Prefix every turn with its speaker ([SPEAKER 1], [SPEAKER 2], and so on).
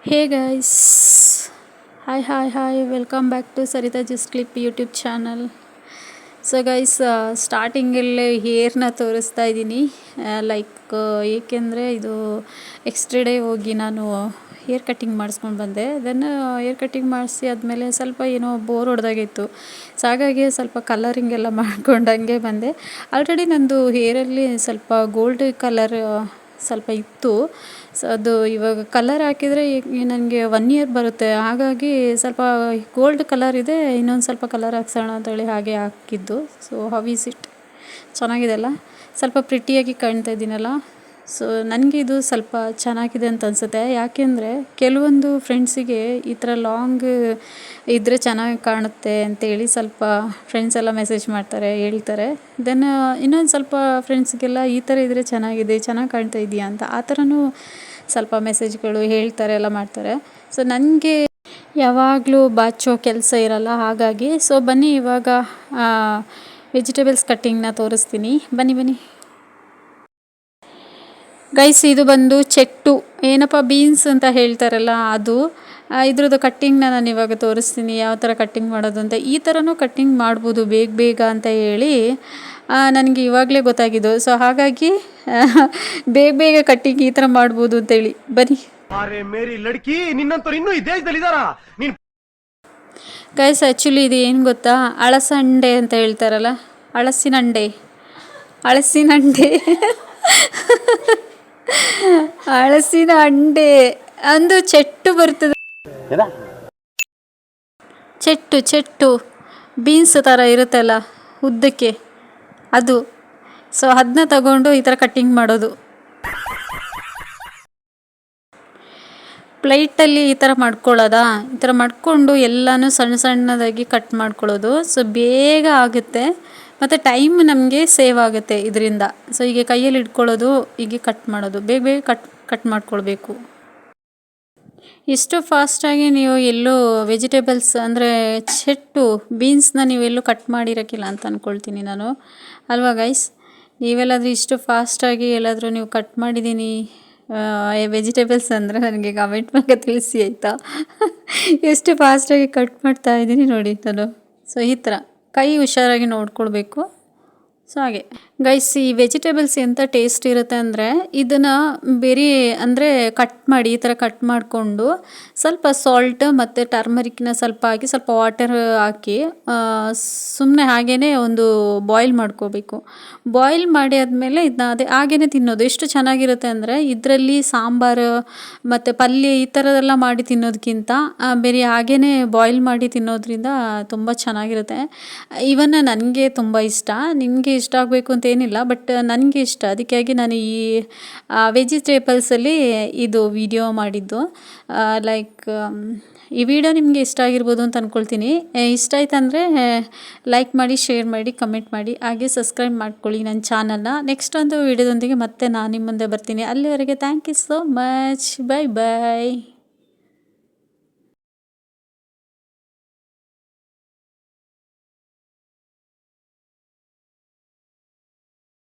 [SPEAKER 1] Hey guys, hi, welcome back to Sarita Just Clip YouTube channel. So guys ಸ್ಟಾರ್ಟಿಂಗಲ್ಲೇ ಹೇರ್ನ ತೋರಿಸ್ತಾ ಇದ್ದೀನಿ like ಏಕೆಂದರೆ ಇದು ಎಕ್ಸ್ಟ್ರಾ ಡೇ ಹೋಗಿ ನಾನು ಹೇರ್ ಕಟ್ಟಿಂಗ್ ಮಾಡಿಸ್ಕೊಂಡು ಬಂದೆ. ದೆನ್ ಹೇರ್ ಕಟ್ಟಿಂಗ್ ಮಾಡಿಸಿ ಆದಮೇಲೆ ಸ್ವಲ್ಪ ಏನೋ ಬೋರ್ ಹೊಡೆದಾಗಿತ್ತು. ಸೊ ಹಾಗಾಗಿ ಸ್ವಲ್ಪ ಕಲರಿಂಗ್ ಎಲ್ಲ ಮಾಡ್ಕೊಂಡಂಗೆ ಬಂದೆ. ಆಲ್ರೆಡಿ ನಂದು ಹೇರಲ್ಲಿ ಸ್ವಲ್ಪ ಗೋಲ್ಡ್ ಕಲರ್ ಸ್ವಲ್ಪ ಇತ್ತು. ಸೊ ಅದು ಇವಾಗ ಕಲರ್ ಹಾಕಿದರೆ ನನಗೆ 1 ಇಯರ್ ಬರುತ್ತೆ. ಹಾಗಾಗಿ ಸ್ವಲ್ಪ ಗೋಲ್ಡ್ ಕಲರ್ ಇದೆ, ಇನ್ನೊಂದು ಸ್ವಲ್ಪ ಕಲರ್ ಹಾಕ್ಸೋಣ ಅಂತೇಳಿ ಹಾಗೆ ಹಾಕಿದ್ದು. ಸೊ ಹೌ ಈಸ್ ಇಟ್, ಚೆನ್ನಾಗಿದೆ ಅಲ್ಲ, ಸ್ವಲ್ಪ ಪ್ರಿಟಿಯಾಗಿ ಕಾಣ್ತಾ ಇದ್ದೀನಲ್ಲ. ಸೊ ನನಗೆ ಇದು ಸ್ವಲ್ಪ ಚೆನ್ನಾಗಿದೆ ಅಂತ ಅನಿಸುತ್ತೆ. ಯಾಕೆಂದರೆ ಕೆಲವೊಂದು ಫ್ರೆಂಡ್ಸಿಗೆ ಈ ಥರ ಲಾಂಗ್ ಇದ್ದರೆ ಚೆನ್ನಾಗಿ ಕಾಣುತ್ತೆ ಅಂತೇಳಿ ಸ್ವಲ್ಪ ಫ್ರೆಂಡ್ಸ್ ಎಲ್ಲ ಮೆಸೇಜ್ ಮಾಡ್ತಾರೆ, ಹೇಳ್ತಾರೆ. ದೆನ್ ಇನ್ನೊಂದು ಸ್ವಲ್ಪ ಫ್ರೆಂಡ್ಸ್ಗೆಲ್ಲ ಈ ಥರ ಇದ್ದರೆ ಚೆನ್ನಾಗಿದೆ, ಚೆನ್ನಾಗಿ ಕಾಣ್ತಾ ಇದೆಯಾ ಅಂತ ಆ ಥರನೂ ಸ್ವಲ್ಪ ಮೆಸೇಜ್ಗಳು ಹೇಳ್ತಾರೆ, ಎಲ್ಲ ಮಾಡ್ತಾರೆ. ಸೊ ನನಗೆ ಯಾವಾಗಲೂ ಬಾಚೋ ಕೆಲಸ ಇರಲ್ಲ, ಹಾಗಾಗಿ ಸೊ ಬನ್ನಿ ಇವಾಗ ವೆಜಿಟೇಬಲ್ಸ್ ಕಟ್ಟಿಂಗ್ನ ತೋರಿಸ್ತೀನಿ. ಬನ್ನಿ ಗೈಸ್, ಇದು ಬಂದು ಚೆಟ್ಟು, ಏನಪ್ಪ ಬೀನ್ಸ್ ಅಂತ ಹೇಳ್ತಾರಲ್ಲ ಅದು. ಇದ್ರದ್ದು ಕಟ್ಟಿಂಗ್ನ ನಾನು ಇವಾಗ ತೋರಿಸ್ತೀನಿ, ಯಾವ ಥರ ಕಟ್ಟಿಂಗ್ ಮಾಡೋದು ಅಂತ. ಈ ಥರನೂ ಕಟ್ಟಿಂಗ್ ಮಾಡ್ಬೋದು ಬೇಗ ಅಂತ ಹೇಳಿ ನನಗೆ ಇವಾಗಲೇ ಗೊತ್ತಾಗಿದ್ದು. ಸೊ ಹಾಗಾಗಿ ಬೇಗ ಕಟ್ಟಿಂಗ್ ಈ ಥರ ಮಾಡ್ಬೋದು ಅಂತೇಳಿ ಬನ್ನಿ. ಗೈಸ್, ಆ್ಯಕ್ಚುಲಿ ಇದು ಏನು ಗೊತ್ತಾ, ಅಳಸಂಡೆ ಅಂತ ಹೇಳ್ತಾರಲ್ಲ, ಹಳಸಿನಂಡೆ ಹಳಸಿನ ಅಂಡೆ ಅಂದು ಚೆಟ್ಟು ಬರ್ತದೆ. ಚೆಟ್ಟು ಬೀನ್ಸ್ ಥರ ಇರುತ್ತಲ್ಲ ಉದ್ದಕ್ಕೆ, ಅದು. ಸೊ ಅದನ್ನ ತಗೊಂಡು ಈ ಥರ ಕಟ್ಟಿಂಗ್ ಮಾಡೋದು. ಪ್ಲೇಟಲ್ಲಿ ಈ ಥರ ಮಾಡ್ಕೊಳ್ಳೋದಾ, ಈ ಥರ ಮಾಡಿಕೊಂಡು ಎಲ್ಲನೂ ಸಣ್ಣದಾಗಿ ಕಟ್ ಮಾಡ್ಕೊಳ್ಳೋದು. ಸೊ ಬೇಗ ಆಗುತ್ತೆ ಮತ್ತು ಟೈಮ್ ನಮಗೆ ಸೇವ್ ಆಗುತ್ತೆ ಇದರಿಂದ. ಸೊ ಹೀಗೆ ಕೈಯಲ್ಲಿ ಇಟ್ಕೊಳ್ಳೋದು, ಹೀಗೆ ಕಟ್ ಮಾಡೋದು, ಬೇಗ ಕಟ್ ಮಾಡ್ಕೊಳ್ಬೇಕು. ಇಷ್ಟು ಫಾಸ್ಟಾಗಿ ನೀವು ಎಲ್ಲೂ ವೆಜಿಟೇಬಲ್ಸ್ ಅಂದರೆ ಚೆಟ್ಟು ಬೀನ್ಸ್ನ ನೀವೆಲ್ಲೂ ಕಟ್ ಮಾಡಿರೋಕ್ಕಿಲ್ಲ ಅಂತ ಅಂದ್ಕೊಳ್ತೀನಿ ನಾನು, ಅಲ್ವಾ ಗೈಸ್? ನೀವೆಲ್ಲಾದರೂ ಇಷ್ಟು ಫಾಸ್ಟಾಗಿ ಎಲ್ಲಾದರೂ ನೀವು ಕಟ್ ಮಾಡಿದ್ದೀನಿ ವೆಜಿಟೇಬಲ್ಸ್ ಅಂದರೆ ನನಗೆ ಕಮೆಂಟ್ ಮೂಲಕ ತಿಳಿಸಿ, ಆಯಿತಾ? ಎಷ್ಟು ಫಾಸ್ಟಾಗಿ ಕಟ್ ಮಾಡ್ತಾ ಇದ್ದೀನಿ ನೋಡಿ ನಾನು. ಸೊ ಈ ಥರ ಕೈ ಹುಷಾರಾಗಿ ನೋಡ್ಕೊಳ್ಬೇಕು. ಸೊ ಹಾಗೆ ಗೈಸ್, ಈ ವೆಜಿಟೇಬಲ್ಸ್ ಎಂಥ ಟೇಸ್ಟ್ ಇರುತ್ತೆ ಅಂದರೆ, ಇದನ್ನು ಬೇರೆ ಅಂದರೆ ಈ ಥರ ಕಟ್ ಮಾಡಿಕೊಂಡು ಸ್ವಲ್ಪ ಸಾಲ್ಟ್ ಮತ್ತು ಟರ್ಮರಿಕ್ನ ಸ್ವಲ್ಪ ಹಾಕಿ, ಸ್ವಲ್ಪ ವಾಟರ್ ಹಾಕಿ ಸುಮ್ಮನೆ ಹಾಗೇ ಒಂದು ಬಾಯ್ಲ್ ಮಾಡ್ಕೋಬೇಕು. ಬಾಯ್ಲ್ ಮಾಡಿ ಆದಮೇಲೆ ಇದನ್ನ ಹಾಗೇ ತಿನ್ನೋದು. ಎಷ್ಟು ಚೆನ್ನಾಗಿರುತ್ತೆ ಅಂದರೆ, ಇದರಲ್ಲಿ ಸಾಂಬಾರು ಮತ್ತು ಪಲ್ಯ ಈ ಥರದೆಲ್ಲ ಮಾಡಿ ತಿನ್ನೋದಕ್ಕಿಂತ ಬೇರೆ ಹಾಗೇ ಬಾಯ್ಲ್ ಮಾಡಿ ತಿನ್ನೋದ್ರಿಂದ ತುಂಬ ಚೆನ್ನಾಗಿರುತ್ತೆ. ಇವನ್ನ ನನಗೆ ತುಂಬ ಇಷ್ಟ, ನಿಮಗೆ ಇಷ್ಟ ಆಗಬೇಕು ಅಂತ ಏನಿಲ್ಲ, ಬಟ್ ನನಗೆ ಇಷ್ಟ. ಅದಕ್ಕಾಗಿ ನಾನು ಈ ವೆಜಿಟೇಬಲ್ಸಲ್ಲಿ ಇದು ವಿಡಿಯೋ ಮಾಡಿದ್ದು. ಲೈಕ್ ಈ ವಿಡಿಯೋ ನಿಮಗೆ ಇಷ್ಟ ಆಗಿರ್ಬೋದು ಅಂತ ಅಂದ್ಕೊಳ್ತೀನಿ. ಇಷ್ಟ ಆಯ್ತಂದರೆ ಲೈಕ್ ಮಾಡಿ, ಶೇರ್ ಮಾಡಿ, ಕಮೆಂಟ್ ಮಾಡಿ, ಹಾಗೆ ಸಬ್ಸ್ಕ್ರೈಬ್ ಮಾಡ್ಕೊಳ್ಳಿ ನನ್ನ ಚಾನಲ್ನ. ನೆಕ್ಸ್ಟ್ ಒಂದು ವಿಡಿಯೋದೊಂದಿಗೆ ಮತ್ತೆ ನಾನು ನಿಮ್ಮ ಮುಂದೆ ಬರ್ತೀನಿ. ಅಲ್ಲಿವರೆಗೆ thank you so much, bye.